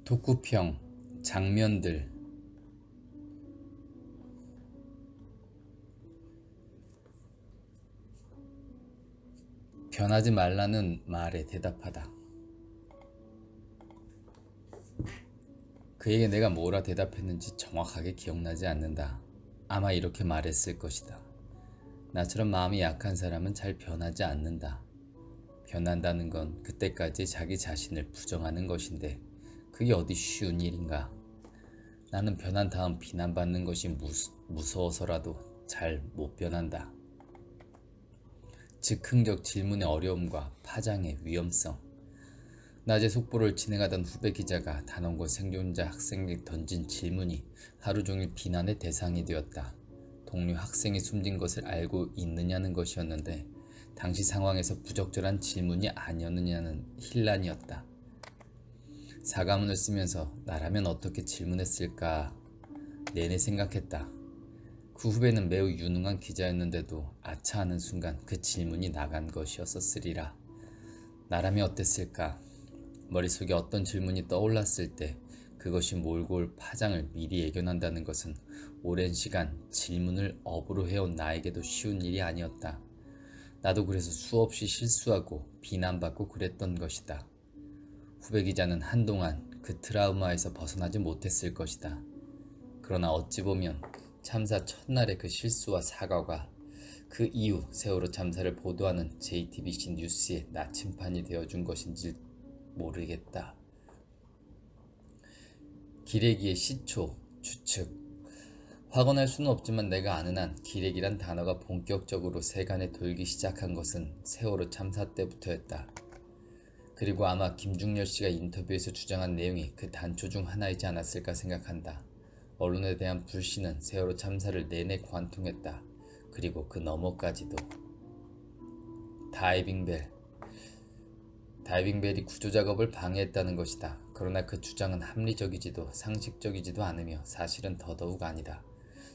독후평, 장면들. 변하지 말라는 말에 대답하다. 그에게 내가 뭐라 대답했는지 정확하게 기억나지 않는다. 아마 이렇게 말했을 것이다. 나처럼 마음이 약한 사람은 잘 변하지 않는다. 변한다는 건 그때까지 자기 자신을 부정하는 것인데 그게 어디 쉬운 일인가. 나는 변한 다음 비난받는 것이 무서워서라도 잘 못 변한다. 즉흥적 질문의 어려움과 파장의 위험성. 낮에 속보를 진행하던 후배 기자가 단원고 생존자 학생에게 던진 질문이 하루 종일 비난의 대상이 되었다. 동료 학생이 숨진 것을 알고 있느냐는 것이었는데 당시 상황에서 부적절한 질문이 아니었느냐는 혼란이었다. 사과문을 쓰면서 나라면 어떻게 질문했을까 내내 생각했다. 그 후배는 매우 유능한 기자였는데도 아차하는 순간 그 질문이 나간 것이었으리라. 나라면 어땠을까? 머릿속에 어떤 질문이 떠올랐을 때 그것이 몰고 올 파장을 미리 예견한다는 것은 오랜 시간 질문을 업으로 해온 나에게도 쉬운 일이 아니었다. 나도 그래서 수없이 실수하고 비난받고 그랬던 것이다. 후배 기자는 한동안 그 트라우마에서 벗어나지 못했을 것이다. 그러나 어찌 보면 참사 첫날의 그 실수와 사과가 그 이후 세월호 참사를 보도하는 JTBC 뉴스의 나침판이 되어준 것인지 모르겠다. 기레기의 시초, 추측. 확언할 수는 없지만 내가 아는 한 기레기란 단어가 본격적으로 세간에 돌기 시작한 것은 세월호 참사 때부터였다. 그리고 아마 김중렬 씨가 인터뷰에서 주장한 내용이 그 단초 중 하나이지 않았을까 생각한다. 언론에 대한 불신은 세월호 참사를 내내 관통했다. 그리고 그 너머까지도. 다이빙벨이 구조작업을 방해했다는 것이다. 그러나 그 주장은 합리적이지도 상식적이지도 않으며 사실은 더더욱 아니다.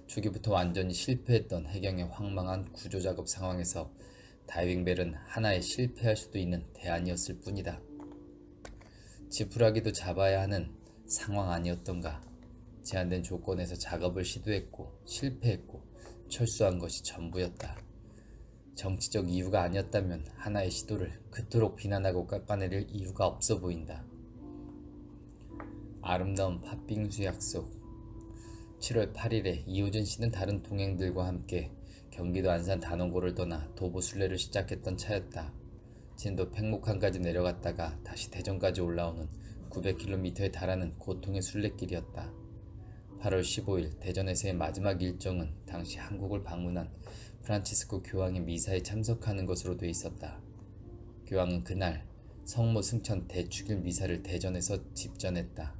초기부터 완전히 실패했던 해경의 황망한 구조작업 상황에서 다이빙벨은 하나의 실패할 수도 있는 대안이었을 뿐이다. 지푸라기도 잡아야 하는 상황 아니었던가. 제한된 조건에서 작업을 시도했고 실패했고 철수한 것이 전부였다. 정치적 이유가 아니었다면 하나의 시도를 그토록 비난하고 깎아내릴 이유가 없어 보인다. 아름다운 팥빙수 약속. 7월 8일에 이호준 씨는 다른 동행들과 함께 경기도 안산 단원고를 떠나 도보 순례를 시작했던 차였다. 진도 팽목항까지 내려갔다가 다시 대전까지 올라오는 900km에 달하는 고통의 순례길이었다. 8월 15일 대전에서의 마지막 일정은 당시 한국을 방문한 프란치스코 교황의 미사에 참석하는 것으로 돼 있었다. 교황은 그날 성모 승천 대축일 미사를 대전에서 집전했다.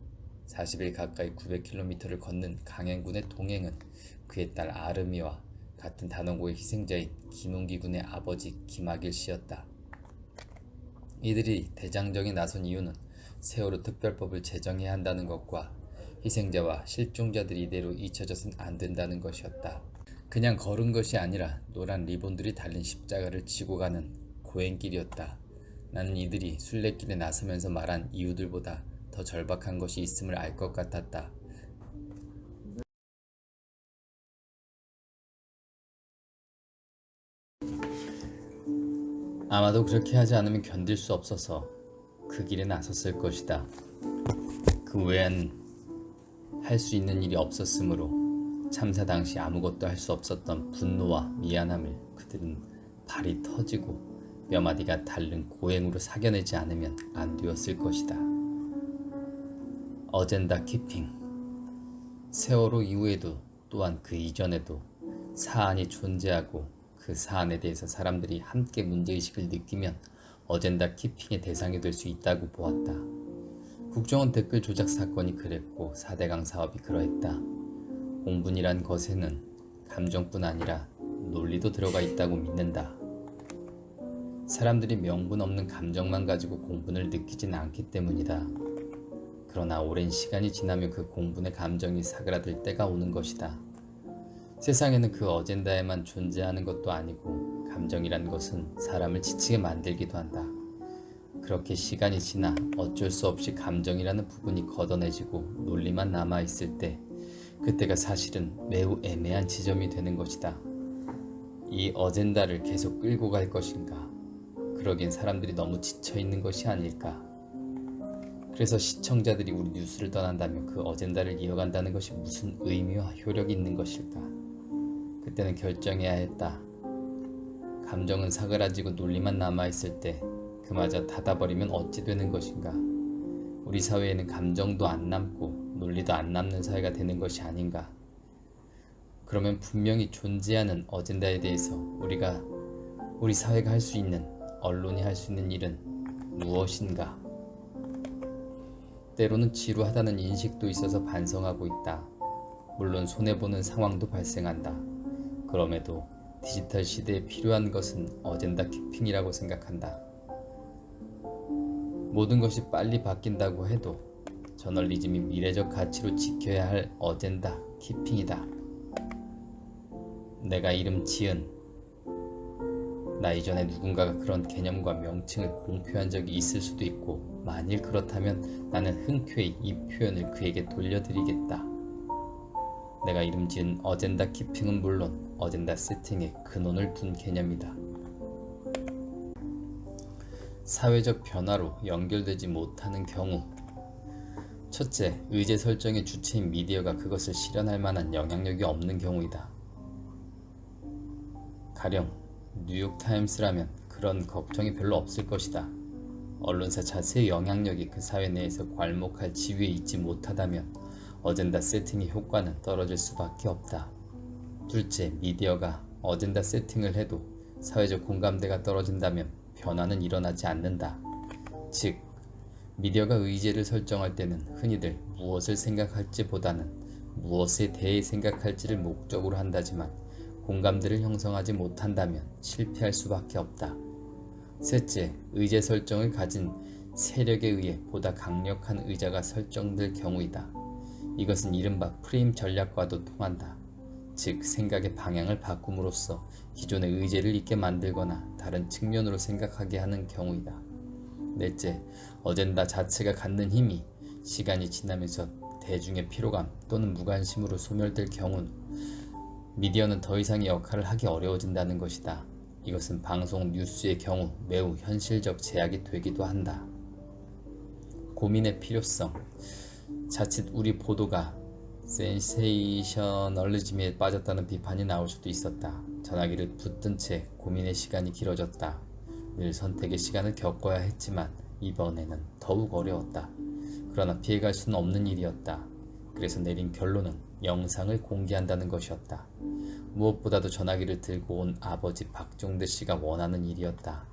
40일 가까이 900km를 걷는 강행군의 동행은 그의 딸 아르미와 같은 단원고의 희생자인 김웅기 군의 아버지 김학일 씨였다. 이들이 대장정에 나선 이유는 세월호 특별법을 제정해야 한다는 것과 희생자와 실종자들이 이대로 잊혀져선 안 된다는 것이었다. 그냥 걸은 것이 아니라 노란 리본들이 달린 십자가를 지고 가는 고행길이었다. 나는 이들이 순례길에 나서면서 말한 이유들보다 더 절박한 것이 있음을 알 것 같았다. 아마도 그렇게 하지 않으면 견딜 수 없어서 그 길에 나섰을 것이다. 그 외엔 할 수 있는 일이 없었으므로 참사 당시 아무것도 할 수 없었던 분노와 미안함을 그들은 발이 터지고 뼈마디가 닳는 고행으로 사겨내지 않으면 안 되었을 것이다. 어젠다 키핑. 세월호 이후에도 또한 그 이전에도 사안이 존재하고 그 사안에 대해서 사람들이 함께 문제의식을 느끼면 어젠다 키핑의 대상이 될 수 있다고 보았다. 국정원 댓글 조작 사건이 그랬고 4대강 사업이 그러했다. 공분이란 것에는 감정뿐 아니라 논리도 들어가 있다고 믿는다. 사람들이 명분 없는 감정만 가지고 공분을 느끼진 않기 때문이다. 그러나 오랜 시간이 지나면 그 공분의 감정이 사그라들 때가 오는 것이다. 세상에는 그 어젠다에만 존재하는 것도 아니고 감정이란 것은 사람을 지치게 만들기도 한다. 그렇게 시간이 지나 어쩔 수 없이 감정이라는 부분이 걷어내지고 논리만 남아있을 때 그때가 사실은 매우 애매한 지점이 되는 것이다. 이 어젠다를 계속 끌고 갈 것인가? 그러기엔 사람들이 너무 지쳐있는 것이 아닐까? 그래서 시청자들이 우리 뉴스를 떠난다면 그 어젠다를 이어간다는 것이 무슨 의미와 효력이 있는 것일까? 그때는 결정해야 했다. 감정은 사그라지고 논리만 남아있을 때 그마저 닫아버리면 어찌 되는 것인가? 우리 사회에는 감정도 안 남고 논리도 안 남는 사회가 되는 것이 아닌가? 그러면 분명히 존재하는 어젠다에 대해서 우리 사회가 할 수 있는, 언론이 할 수 있는 일은 무엇인가? 때로는 지루하다는 인식도 있어서 반성하고 있다. 물론 손해보는 상황도 발생한다. 그럼에도 디지털 시대에 필요한 것은 어젠다 키핑이라고 생각한다. 모든 것이 빨리 바뀐다고 해도 저널리즘이 미래적 가치로 지켜야 할 어젠다 키핑이다. 내가 이름 지은, 나 이전에 누군가가 그런 개념과 명칭을 공표한 적이 있을 수도 있고, 만일 그렇다면 나는 흔쾌히 이 표현을 그에게 돌려드리겠다. 내가 이름 지은 어젠다 키핑은 물론 어젠다 세팅에 근원을 둔 개념이다. 사회적 변화로 연결되지 못하는 경우, 첫째, 의제 설정의 주체인 미디어가 그것을 실현할 만한 영향력이 없는 경우이다. 가령 뉴욕타임스라면 그런 걱정이 별로 없을 것이다. 언론사 자체의 영향력이 그 사회 내에서 괄목할 지위에 있지 못하다면 어젠다 세팅의 효과는 떨어질 수밖에 없다. 둘째, 미디어가 어젠다 세팅을 해도 사회적 공감대가 떨어진다면 변화는 일어나지 않는다. 즉, 미디어가 의제를 설정할 때는 흔히들 무엇을 생각할지 보다는 무엇에 대해 생각할지를 목적으로 한다지만 공감대를 형성하지 못한다면 실패할 수밖에 없다. 셋째, 의제 설정을 가진 세력에 의해 보다 강력한 의자가 설정될 경우이다. 이것은 이른바 프레임 전략과도 통한다. 즉, 생각의 방향을 바꿈으로써 기존의 의제를 잊게 만들거나 다른 측면으로 생각하게 하는 경우이다. 넷째, 어젠다 자체가 갖는 힘이 시간이 지나면서 대중의 피로감 또는 무관심으로 소멸될 경우는 미디어는 더 이상의 역할을 하기 어려워진다는 것이다. 이것은 방송 뉴스의 경우 매우 현실적 제약이 되기도 한다. 고민의 필요성. 자칫 우리 보도가 센세이셔널리즘에 빠졌다는 비판이 나올 수도 있었다. 전화기를 붙든 채 고민의 시간이 길어졌다. 늘 선택의 시간을 겪어야 했지만 이번에는 더욱 어려웠다. 그러나 피해갈 수는 없는 일이었다. 그래서 내린 결론은 영상을 공개한다는 것이었다. 무엇보다도 전화기를 들고 온 아버지 박종대 씨가 원하는 일이었다.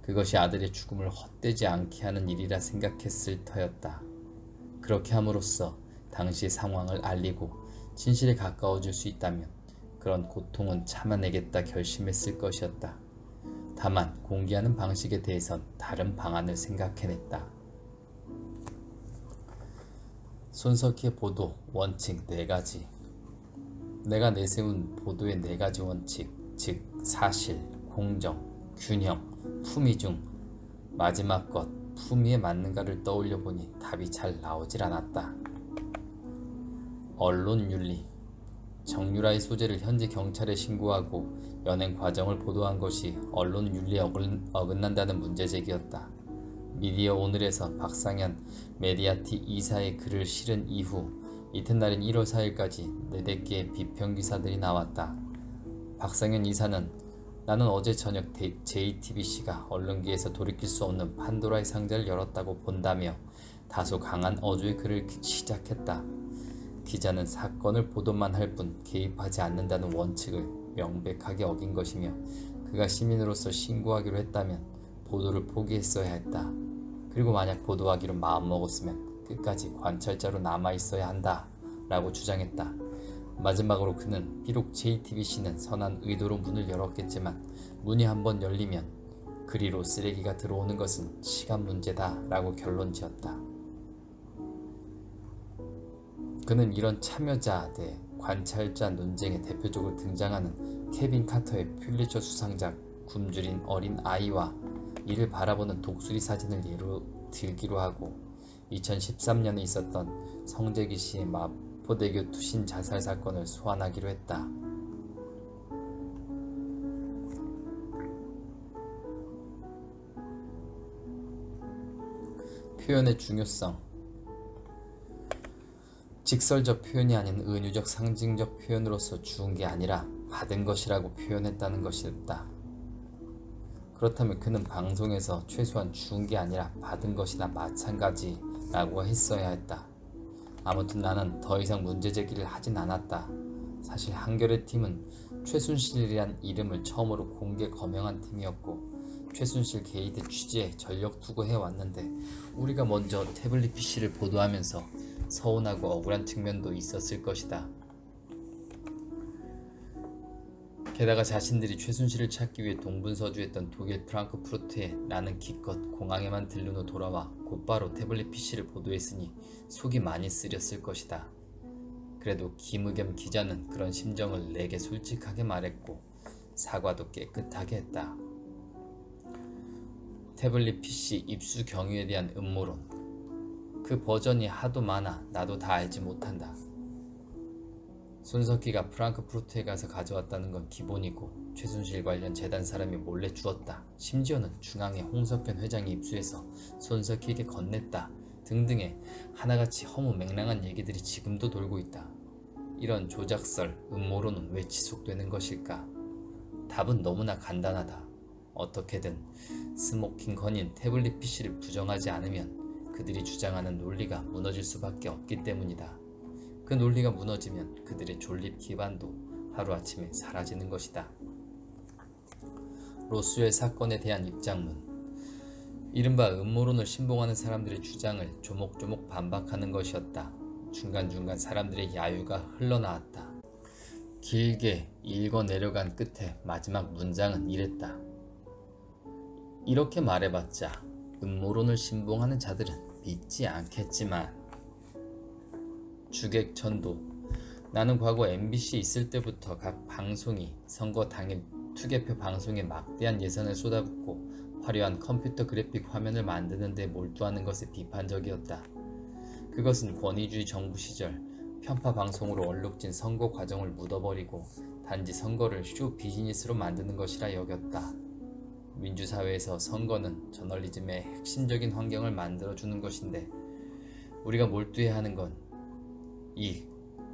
그것이 아들의 죽음을 헛되지 않게 하는 일이라 생각했을 터였다. 그렇게 함으로써 당시의 상황을 알리고 진실에 가까워질 수 있다면 그런 고통은 참아내겠다 결심했을 것이었다. 다만 공개하는 방식에 대해선 다른 방안을 생각해냈다. 손석희의 보도 원칙 4가지. 내가 내세운 보도의 4가지 원칙, 즉 사실, 공정, 균형, 품위 중 마지막 것, 품위에 맞는가를 떠올려 보니 답이 잘 나오질 않았다. 언론윤리. 정유라의 소재를 현지 경찰에 신고하고 연행 과정을 보도한 것이 언론윤리에 어긋난다는 문제제기였다. 미디어 오늘에서 박상현 메디아티 이사의 글을 실은 이후 이튿날인 1월 4일까지 4개의 비평기사들이 나왔다. 박상현 이사는 나는 어제 저녁 JTBC가 언론계에서 돌이킬 수 없는 판도라의 상자를 열었다고 본다며 다소 강한 어조의 글을 시작했다. 기자는 사건을 보도만 할 뿐 개입하지 않는다는 원칙을 명백하게 어긴 것이며 그가 시민으로서 신고하기로 했다면 보도를 포기했어야 했다. 그리고 만약 보도하기로 마음먹었으면 끝까지 관찰자로 남아있어야 한다 라고 주장했다. 마지막으로 그는 비록 JTBC는 선한 의도로 문을 열었겠지만 문이 한번 열리면 그리로 쓰레기가 들어오는 것은 시간 문제다 라고 결론지었다. 그는 이런 참여자 대 관찰자 논쟁에 대표적으로 등장하는 케빈 카터의 퓰리처 수상작 굶주린 어린 아이와 이를 바라보는 독수리 사진을 예로 들기로 하고 2013년에 있었던 성재기 씨의 마포대교 투신 자살 사건을 소환하기로 했다. 표현의 중요성. 직설적 표현이 아닌 은유적 상징적 표현으로서 주운 게 아니라 받은 것이라고 표현했다는 것이었다. 그렇다면 그는 방송에서 최소한 주운 게 아니라 받은 것이나 마찬가지라고 했어야 했다. 아무튼 나는 더 이상 문제 제기를 하진 않았다. 사실 한겨레 팀은 최순실이란 이름을 처음으로 공개 거명한 팀이었고 최순실 게이트 취재에 전력 투구해 왔는데 우리가 먼저 태블릿 PC를 보도하면서 서운하고 억울한 측면도 있었을 것이다. 게다가 자신들이 최순실을 찾기 위해 동분서주했던 독일 프랑크푸르트에 나는 기껏 공항에만 들른 후 돌아와 곧바로 태블릿 PC를 보도했으니 속이 많이 쓰렸을 것이다. 그래도 김의겸 기자는 그런 심정을 내게 솔직하게 말했고 사과도 깨끗하게 했다. 태블릿 PC 입수 경위에 대한 음모론. 그 버전이 하도 많아 나도 다 알지 못한다. 손석희가 프랑크푸르트에 가서 가져왔다는 건 기본이고 최순실 관련 재단 사람이 몰래 주었다. 심지어는 중앙에 홍석현 회장이 입수해서 손석희에게 건넸다. 등등의 하나같이 허무맹랑한 얘기들이 지금도 돌고 있다. 이런 조작설, 음모론은 왜 지속되는 것일까? 답은 너무나 간단하다. 어떻게든 스모킹 건인 태블릿 PC를 부정하지 않으면 그들이 주장하는 논리가 무너질 수밖에 없기 때문이다. 그 논리가 무너지면 그들의 존립 기반도 하루아침에 사라지는 것이다. 로스웰 사건에 대한 입장문. 이른바 음모론을 신봉하는 사람들의 주장을 조목조목 반박하는 것이었다. 중간중간 사람들의 야유가 흘러나왔다. 길게 읽어 내려간 끝에 마지막 문장은 이랬다. 이렇게 말해봤자 음모론을 신봉하는 자들은 믿지 않겠지만 주객전도. 나는 과거 MBC 있을 때부터 각 방송이 선거 당일 투개표 방송에 막대한 예산을 쏟아붓고 화려한 컴퓨터 그래픽 화면을 만드는 데 몰두하는 것에 비판적이었다. 그것은 권위주의 정부 시절 편파 방송으로 얼룩진 선거 과정을 묻어버리고 단지 선거를 쇼 비즈니스로 만드는 것이라 여겼다. 민주사회에서 선거는 저널리즘의 핵심적인 환경을 만들어주는 것인데 우리가 몰두해야 하는 건 이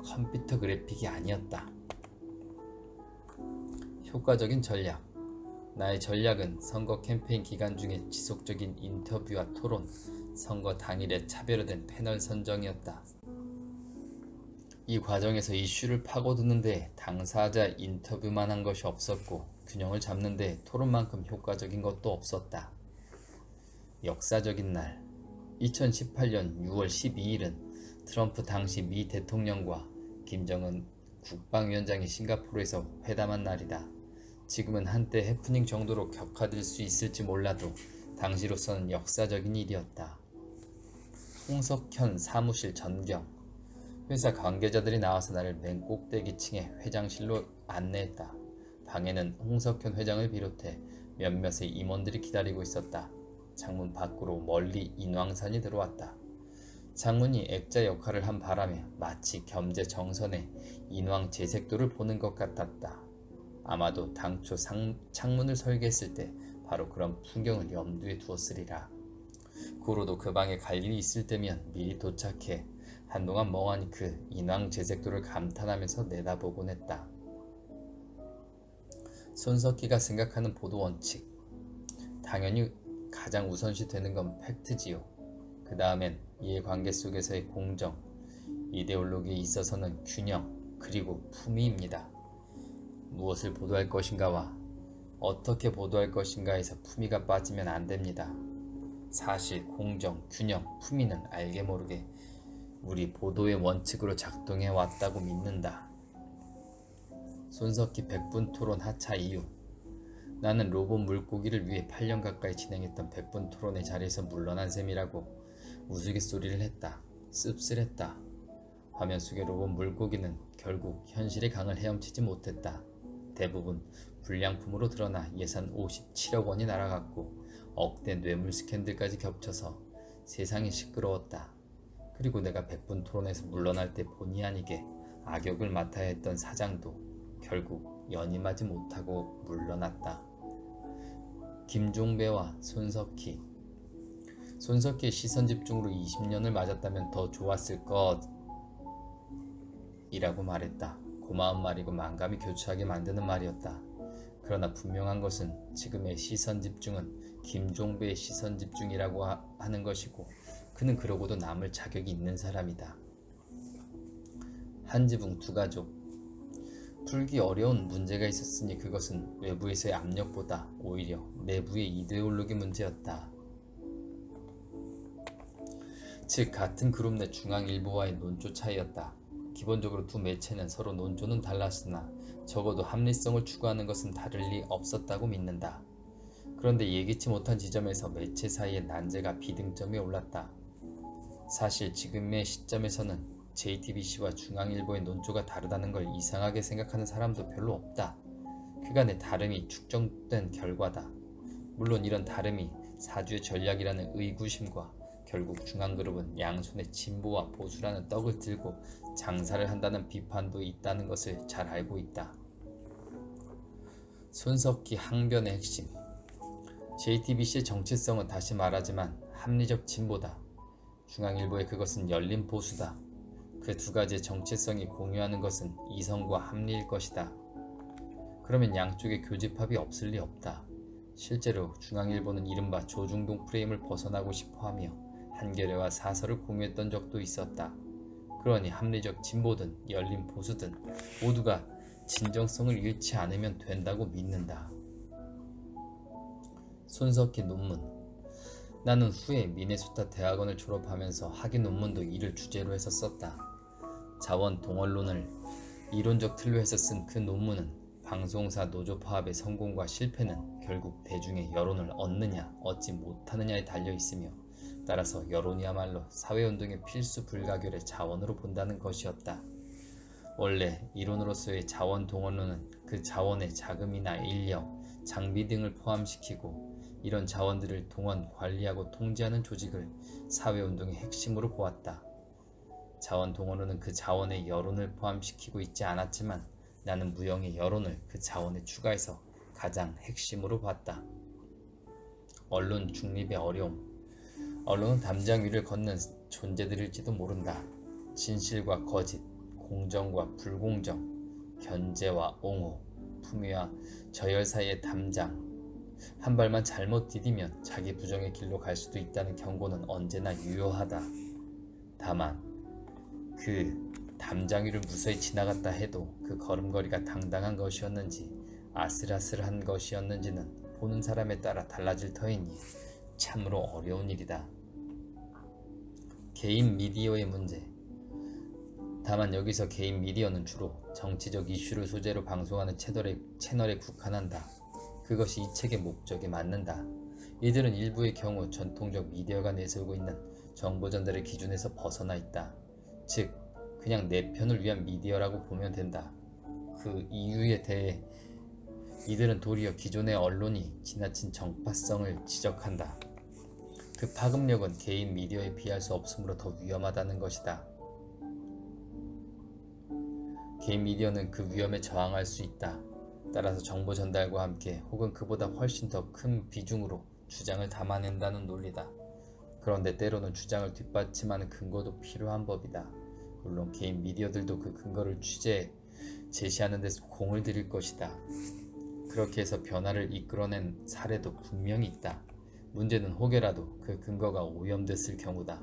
컴퓨터 그래픽이 아니었다. 효과적인 전략. 나의 전략은 선거 캠페인 기간 중에 지속적인 인터뷰와 토론, 선거 당일에 차별화된 패널 선정이었다. 이 과정에서 이슈를 파고드는 데 당사자 인터뷰만 한 것이 없었고 균형을 잡는 데 토론만큼 효과적인 것도 없었다. 역사적인 날 2018년 6월 12일은 트럼프 당시 미 대통령과 김정은 국방위원장이 싱가포르에서 회담한 날이다. 지금은 한때 해프닝 정도로 격화될 수 있을지 몰라도 당시로서는 역사적인 일이었다. 홍석현 사무실 전경. 회사 관계자들이 나와서 나를 맨 꼭대기층의 회장실로 안내했다. 방에는 홍석현 회장을 비롯해 몇몇의 임원들이 기다리고 있었다. 창문 밖으로 멀리 인왕산이 들어왔다. 장문이 액자 역할을 한 바람에 마치 겸재정선의 인왕 제색도를 보는 것 같았다. 아마도 당초 창문을 설계했을 때 바로 그런 풍경을 염두에 두었으리라. 고로도 그 방에 갈 일이 있을 때면 미리 도착해 한동안 멍하니 그 인왕 제색도를 감탄하면서 내다보곤 했다. 손석희가 생각하는 보도 원칙. 당연히 가장 우선시 되는 건 팩트지요. 그 다음엔 이해관계 속에서의 공정, 이데올로기에 있어서는 균형, 그리고 품위입니다. 무엇을 보도할 것인가와 어떻게 보도할 것인가에서 품위가 빠지면 안 됩니다. 사실, 공정, 균형, 품위는 알게 모르게 우리 보도의 원칙으로 작동해 왔다고 믿는다. 손석희 100분 토론 하차 이후. 나는 로봇 물고기를 위해 8년 가까이 진행했던 100분 토론의 자리에서 물러난 셈이라고 우스갯소리를 했다. 씁쓸했다. 화면 속의 로봇 물고기는 결국 현실의 강을 헤엄치지 못했다. 대부분 불량품으로 드러나 예산 57억 원이 날아갔고 억대 뇌물 스캔들까지 겹쳐서 세상이 시끄러웠다. 그리고 내가 100분 토론에서 물러날 때 본의 아니게 악역을 맡아야 했던 사장도 결국 연임하지 못하고 물러났다. 김종배와 손석희의 시선집중으로 20년을 맞았다면 더 좋았을 것이라고 말했다. 고마운 말이고 만감이 교차하게 만드는 말이었다. 그러나 분명한 것은 지금의 시선집중은 김종배의 시선집중이라고 하는 것이고 그는 그러고도 남을 자격이 있는 사람이다. 한 지붕 두 가족. 풀기 어려운 문제가 있었으니 그것은 외부에서의 압력보다 오히려 내부의 이데올로기 문제였다. 즉 같은 그룹 내 중앙일보와의 논조 차이였다. 기본적으로 두 매체는 서로 논조는 달랐으나 적어도 합리성을 추구하는 것은 다를 리 없었다고 믿는다. 그런데 예기치 못한 지점에서 매체 사이의 난제가 비등점에 올랐다. 사실 지금의 시점에서는 JTBC와 중앙일보의 논조가 다르다는 걸 이상하게 생각하는 사람도 별로 없다. 그간의 다름이 축적된 결과다. 물론 이런 다름이 사주의 전략이라는 의구심과 결국 중앙그룹은 양손에 진보와 보수라는 떡을 들고 장사를 한다는 비판도 있다는 것을 잘 알고 있다. 손석희 항변의 핵심. JTBC의 정체성은 다시 말하지만 합리적 진보다. 중앙일보의 그것은 열린 보수다. 그 두 가지의 정체성이 공유하는 것은 이성과 합리일 것이다. 그러면 양쪽의 교집합이 없을 리 없다. 실제로 중앙일보는 이른바 조중동 프레임을 벗어나고 싶어하며 한겨레와 사설을 공유했던 적도 있었다. 그러니 합리적 진보든 열린 보수든 모두가 진정성을 잃지 않으면 된다고 믿는다. 손석희 논문. 나는 후에 미네소타 대학원을 졸업하면서 학위 논문도 이를 주제로 해서 썼다. 자원 동원론을 이론적 틀로 해서 쓴 그 논문은 방송사 노조 파업의 성공과 실패는 결국 대중의 여론을 얻느냐 얻지 못하느냐에 달려 있으며 따라서 여론이야말로 사회운동의 필수 불가결의 자원으로 본다는 것이었다. 원래 이론으로서의 자원 동원론은 그 자원의 자금이나 인력, 장비 등을 포함시키고 이런 자원들을 동원, 관리하고 통제하는 조직을 사회운동의 핵심으로 보았다. 자원 동원론은 그 자원의 여론을 포함시키고 있지 않았지만 나는 무형의 여론을 그 자원에 추가해서 가장 핵심으로 봤다. 언론 중립의 어려움. 언론은 담장 위를 걷는 존재들일지도 모른다. 진실과 거짓, 공정과 불공정, 견제와 옹호, 품위와 저열 사이의 담장. 한 발만 잘못 디디면 자기 부정의 길로 갈 수도 있다는 경고는 언제나 유효하다. 다만 그 담장 위를 무사히 지나갔다 해도 그 걸음걸이가 당당한 것이었는지 아슬아슬한 것이었는지는 보는 사람에 따라 달라질 터이니 참으로 어려운 일이다. 개인 미디어의 문제. 다만 여기서 개인 미디어는 주로 정치적 이슈를 소재로 방송하는 채널에 국한한다. 그것이 이 책의 목적에 맞는다. 이들은 일부의 경우 전통적 미디어가 내세우고 있는 정보 전달의 기준에서 벗어나 있다. 즉 그냥 내 편을 위한 미디어라고 보면 된다. 그 이유에 대해 이들은 도리어 기존의 언론이 지나친 정파성을 지적한다. 그 파급력은 개인 미디어에 비할 수 없으므로 더 위험하다는 것이다. 개인 미디어는 그 위험에 저항할 수 있다. 따라서 정보 전달과 함께 혹은 그보다 훨씬 더 큰 비중으로 주장을 담아낸다는 논리다. 그런데 때로는 주장을 뒷받침하는 근거도 필요한 법이다. 물론 개인 미디어들도 그 근거를 제시하는 데 공을 들일 것이다. 그렇게 해서 변화를 이끌어낸 사례도 분명히 있다. 문제는 혹여라도 그 근거가 오염됐을 경우다.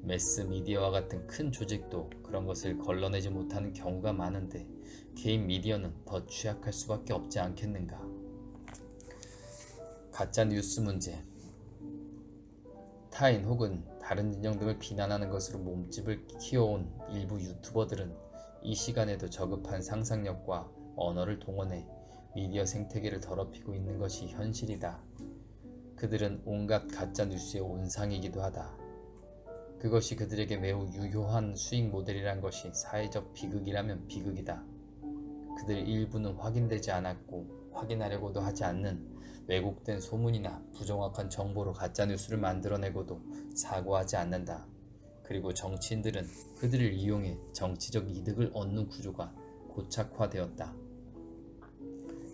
매스미디어와 같은 큰 조직도 그런 것을 걸러내지 못하는 경우가 많은데 개인 미디어는 더 취약할 수밖에 없지 않겠는가. 가짜 뉴스 문제. 타인 혹은 다른 진영 등을 비난하는 것으로 몸집을 키워온 일부 유튜버들은 이 시간에도 저급한 상상력과 언어를 동원해 미디어 생태계를 더럽히고 있는 것이 현실이다. 그들은 온갖 가짜 뉴스의 온상이기도 하다. 그것이 그들에게 매우 유효한 수익 모델이란 것이 사회적 비극이라면 비극이다. 그들 일부는 확인되지 않았고 확인하려고도 하지 않는 왜곡된 소문이나 부정확한 정보로 가짜뉴스를 만들어내고도 사과하지 않는다. 그리고 정치인들은 그들을 이용해 정치적 이득을 얻는 구조가 고착화되었다.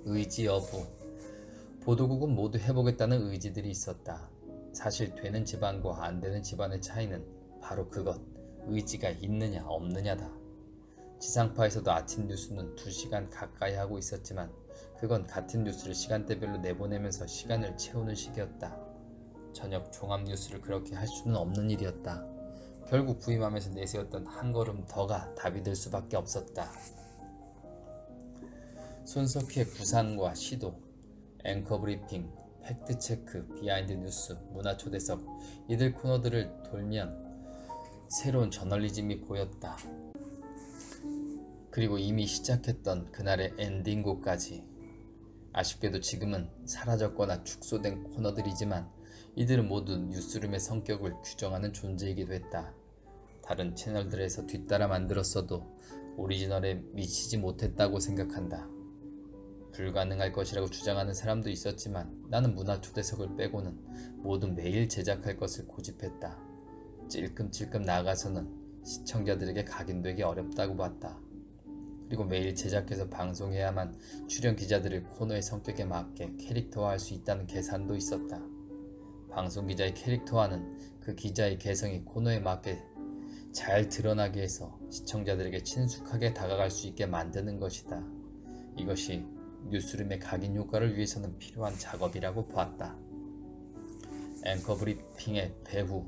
의지 여부. 보도국은 모두 해보겠다는 의지들이 있었다. 사실 되는 집안과 안 되는 집안의 차이는 바로 그것, 의지가 있느냐 없느냐다. 지상파에서도 아침 뉴스는 2시간 가까이 하고 있었지만 그건 같은 뉴스를 시간대별로 내보내면서 시간을 채우는 식이었다. 저녁 종합 뉴스를 그렇게 할 수는 없는 일이었다. 결국 부임하면서 내세웠던 한 걸음 더가 답이 될 수밖에 없었다. 손석희의 구상과 시도, 앵커 브리핑, 팩트체크, 비하인드 뉴스, 문화초대석, 이들 코너들을 돌면 새로운 저널리즘이 보였다. 그리고 이미 시작했던 그날의 엔딩곡까지. 아쉽게도 지금은 사라졌거나 축소된 코너들이지만 이들은 모두 뉴스룸의 성격을 규정하는 존재이기도 했다. 다른 채널들에서 뒤따라 만들었어도 오리지널에 미치지 못했다고 생각한다. 불가능할 것이라고 주장하는 사람도 있었지만 나는 문화초대석을 빼고는 모두 매일 제작할 것을 고집했다. 찔끔찔끔 나아가서는 시청자들에게 각인되기 어렵다고 봤다. 그리고 매일 제작해서 방송해야만 출연 기자들을 코너의 성격에 맞게 캐릭터화할 수 있다는 계산도 있었다. 방송 기자의 캐릭터화는 그 기자의 개성이 코너에 맞게 잘 드러나게 해서 시청자들에게 친숙하게 다가갈 수 있게 만드는 것이다. 이것이 뉴스룸의 각인 효과를 위해서는 필요한 작업이라고 보았다. 앵커 브리핑의 배후.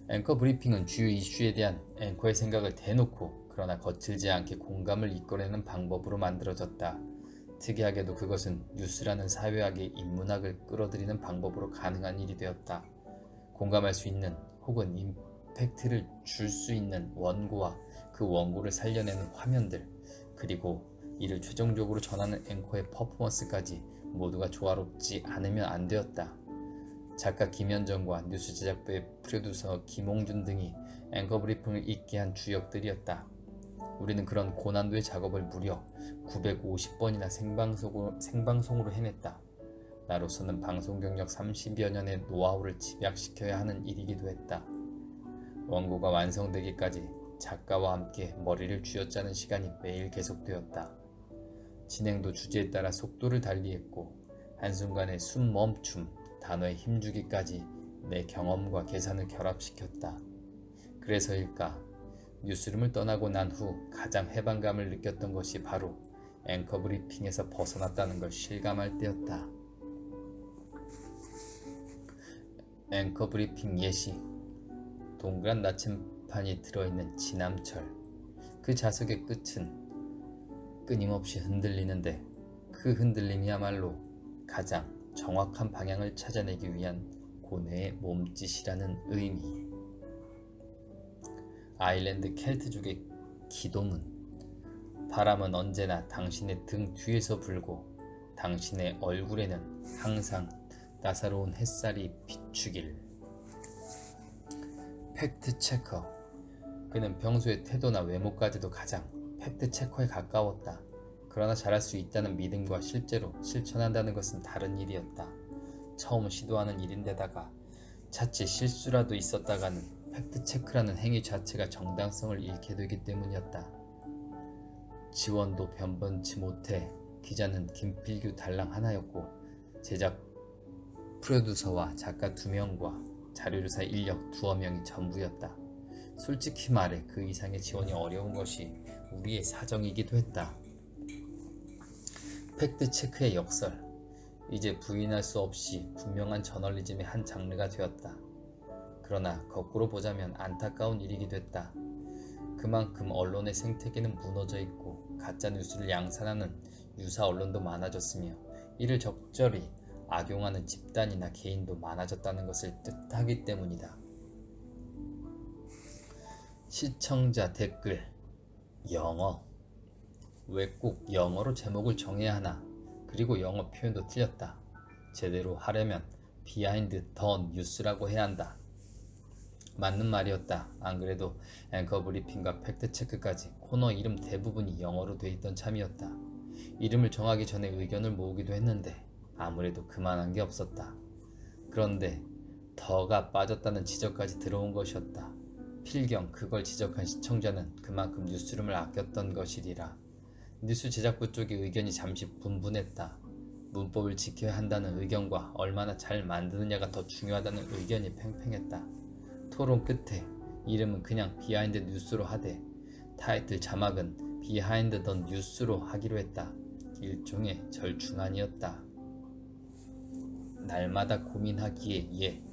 앵커 브리핑은 주요 이슈에 대한 앵커의 생각을 대놓고 그러나 거칠지 않게 공감을 이끌어내는 방법으로 만들어졌다. 특이하게도 그것은 뉴스라는 사회학의 인문학을 끌어들이는 방법으로 가능한 일이 되었다. 공감할 수 있는 혹은 임팩트를 줄 수 있는 원고와 그 원고를 살려내는 화면들, 그리고 이를 최종적으로 전하는 앵커의 퍼포먼스까지 모두가 조화롭지 않으면 안 되었다. 작가 김현정과 뉴스 제작부의 프로듀서 김홍준 등이 앵커 브리핑을 잇게 한 주역들이었다. 우리는 그런 고난도의 작업을 무려 950번이나 생방송으로 해냈다. 나로서는 방송 경력 30여 년의 노하우를 집약시켜야 하는 일이기도 했다. 원고가 완성되기까지 작가와 함께 머리를 쥐어짜는 시간이 매일 계속되었다. 진행도 주제에 따라 속도를 달리했고 한순간의 숨 멈춤, 단어에 힘주기까지 내 경험과 계산을 결합시켰다. 그래서일까, 뉴스룸을 떠나고 난 후 가장 해방감을 느꼈던 것이 바로 앵커 브리핑에서 벗어났다는 걸 실감할 때였다. 앵커 브리핑 예시. 동그란 나침판이 들어있는 지남철. 그 자석의 끝은 끊임없이 흔들리는데 그 흔들림이야말로 가장 정확한 방향을 찾아내기 위한 고뇌의 몸짓이라는 의미. 아일랜드 켈트족의 기도문. 바람은 언제나 당신의 등 뒤에서 불고 당신의 얼굴에는 항상 따사로운 햇살이 비추길. 팩트 체커. 그는 평소의 태도나 외모까지도 가장 팩트 체커에 가까웠다. 그러나 잘할 수 있다는 믿음과 실제로 실천한다는 것은 다른 일이었다. 처음 시도하는 일인데다가 자칫 실수라도 있었다가는 팩트체크라는 행위 자체가 정당성을 잃게 되기 때문이었다. 지원도 변변치 못해 기자는 김필규 달랑 하나였고 제작 프로듀서와 작가 2명과 자료조사 인력 2명이 전부였다. 솔직히 말해 그 이상의 지원이 어려운 것이 우리의 사정이기도 했다. 팩트체크의 역설. 이제 부인할 수 없이 분명한 저널리즘의 한 장르가 되었다. 그러나 거꾸로 보자면 안타까운 일이기도 했다. 그만큼 언론의 생태계는 무너져 있고 가짜뉴스를 양산하는 유사 언론도 많아졌으며 이를 적절히 악용하는 집단이나 개인도 많아졌다는 것을 뜻하기 때문이다. 시청자 댓글. 영어. 왜 꼭 영어로 제목을 정해야 하나? 그리고 영어 표현도 틀렸다. 제대로 하려면 비하인드 더 뉴스라고 해야 한다. 맞는 말이었다. 안 그래도 앵커 브리핑과 팩트체크까지 코너 이름 대부분이 영어로 돼 있던 참이었다. 이름을 정하기 전에 의견을 모으기도 했는데 아무래도 그만한 게 없었다. 그런데 더가 빠졌다는 지적까지 들어온 것이었다. 필경 그걸 지적한 시청자는 그만큼 뉴스룸을 아꼈던 것이리라. 뉴스 제작부 쪽의 의견이 잠시 분분했다. 문법을 지켜야 한다는 의견과 얼마나 잘 만드느냐가 더 중요하다는 의견이 팽팽했다. 토론 끝에 이름은 그냥 비하인드 뉴스로 하되 타이틀 자막은 비하인드 더 뉴스로 하기로 했다. 일종의 절충안이었다. 날마다 고민하기에 예.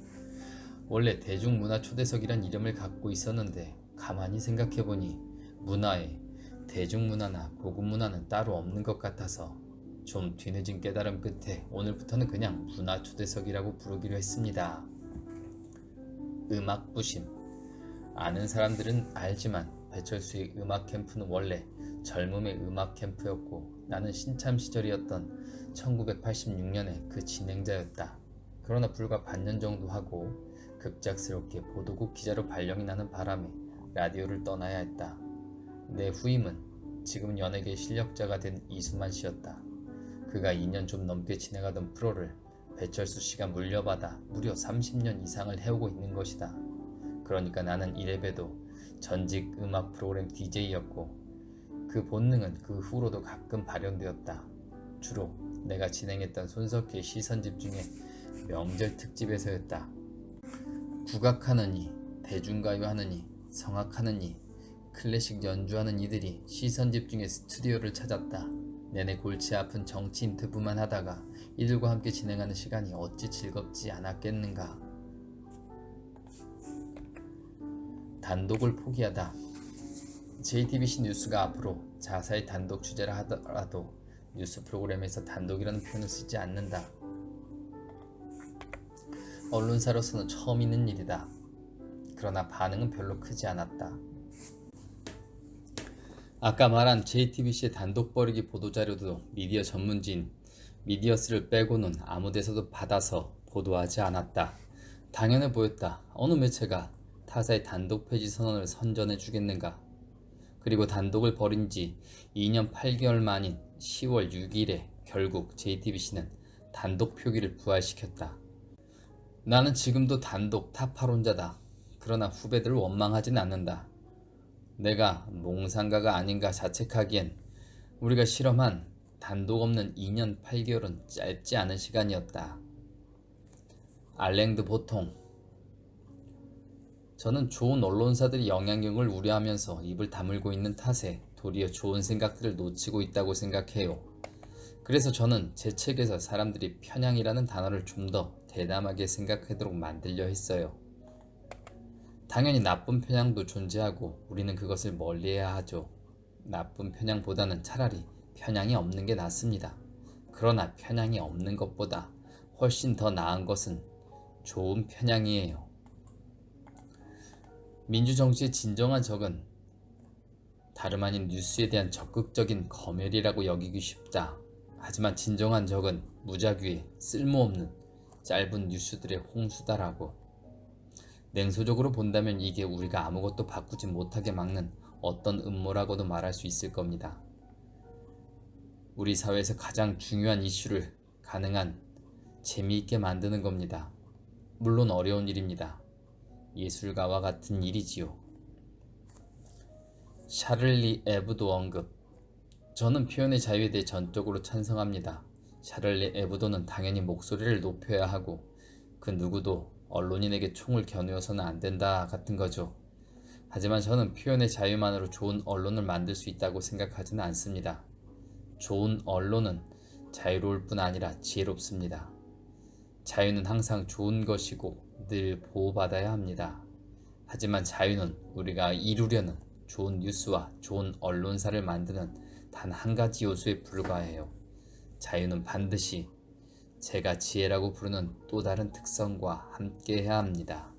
원래 대중문화 초대석이란 이름을 갖고 있었는데 가만히 생각해보니 문화에 대중문화나 고급문화는 따로 없는 것 같아서 좀 뒤늦은 깨달음 끝에 오늘부터는 그냥 문화초대석이라고 부르기로 했습니다. 음악부심. 아는 사람들은 알지만 배철수의 음악 캠프는 원래 젊음의 음악 캠프였고 나는 신참 시절이었던 1986년에 그 진행자였다. 그러나 불과 반년 정도 하고 급작스럽게 보도국 기자로 발령이 나는 바람에 라디오를 떠나야 했다. 내 후임은 지금은 연예계 실력자가 된 이수만 씨였다. 그가 2년 좀 넘게 진행하던 프로를 배철수 씨가 물려받아 무려 30년 이상을 해오고 있는 것이다. 그러니까 나는 이래봬도 전직 음악 프로그램 DJ였고 그 본능은 그 후로도 가끔 발현되었다. 주로 내가 진행했던 손석희의 시선집중의 명절 특집에서였다. 국악하느니 대중가요 하느니 성악하느니 클래식 연주하는 이들이 시선집중의 스튜디오를 찾았다. 내내 골치 아픈 정치 인터뷰만 하다가 이들과 함께 진행하는 시간이 어찌 즐겁지 않았겠는가. 단독을 포기하다. JTBC 뉴스가 앞으로 자사의 단독 취재를 하더라도 뉴스 프로그램에서 단독이라는 표현을 쓰지 않는다. 언론사로서는 처음 있는 일이다. 그러나 반응은 별로 크지 않았다. 아까 말한 JTBC의 단독 버리기 보도자료도 미디어 전문지인 미디어스를 빼고는 아무 데서도 받아서 보도하지 않았다. 당연해 보였다. 어느 매체가 타사의 단독 폐지 선언을 선전해 주겠는가. 그리고 단독을 벌인 지 2년 8개월 만인 10월 6일에 결국 JTBC는 단독 표기를 부활시켰다. 나는 지금도 단독 타파론자다. 그러나 후배들을 원망하진 않는다. 내가 몽상가가 아닌가 자책하기엔 우리가 실험한 단독 없는 2년 8개월은 짧지 않은 시간이었다. 알랭드 보통. 저는 좋은 언론사들이 영향력을 우려하면서 입을 다물고 있는 탓에 도리어 좋은 생각들을 놓치고 있다고 생각해요. 그래서 저는 제 책에서 사람들이 편향이라는 단어를 좀 더 대담하게 생각하도록 만들려 했어요. 당연히 나쁜 편향도 존재하고 우리는 그것을 멀리해야 하죠. 나쁜 편향보다는 차라리 편향이 없는 게 낫습니다. 그러나 편향이 없는 것보다 훨씬 더 나은 것은 좋은 편향이에요. 민주정치의 진정한 적은 다름 아닌 뉴스에 대한 적극적인 검열이라고 여기기 쉽다. 하지만 진정한 적은 무작위에 쓸모없는 짧은 뉴스들의 홍수다라고. 냉소적으로 본다면 이게 우리가 아무것도 바꾸지 못하게 막는 어떤 음모라고도 말할 수 있을 겁니다. 우리 사회에서 가장 중요한 이슈를 가능한 재미있게 만드는 겁니다. 물론 어려운 일입니다. 예술가와 같은 일이지요. 샤를리 에브도 언급. 저는 표현의 자유에 대해 전적으로 찬성합니다. 샤를리 에브도는 당연히 목소리를 높여야 하고 그 누구도 언론인에게 총을 겨누어서는 안 된다 같은 거죠. 하지만 저는 표현의 자유만으로 좋은 언론을 만들 수 있다고 생각하지는 않습니다. 좋은 언론은 자유로울 뿐 아니라 지혜롭습니다. 자유는 항상 좋은 것이고 늘 보호받아야 합니다. 하지만 자유는 우리가 이루려는 좋은 뉴스와 좋은 언론사를 만드는 단 한 가지 요소에 불과해요. 자유는 반드시 제가 지혜라고 부르는 또 다른 특성과 함께해야 합니다.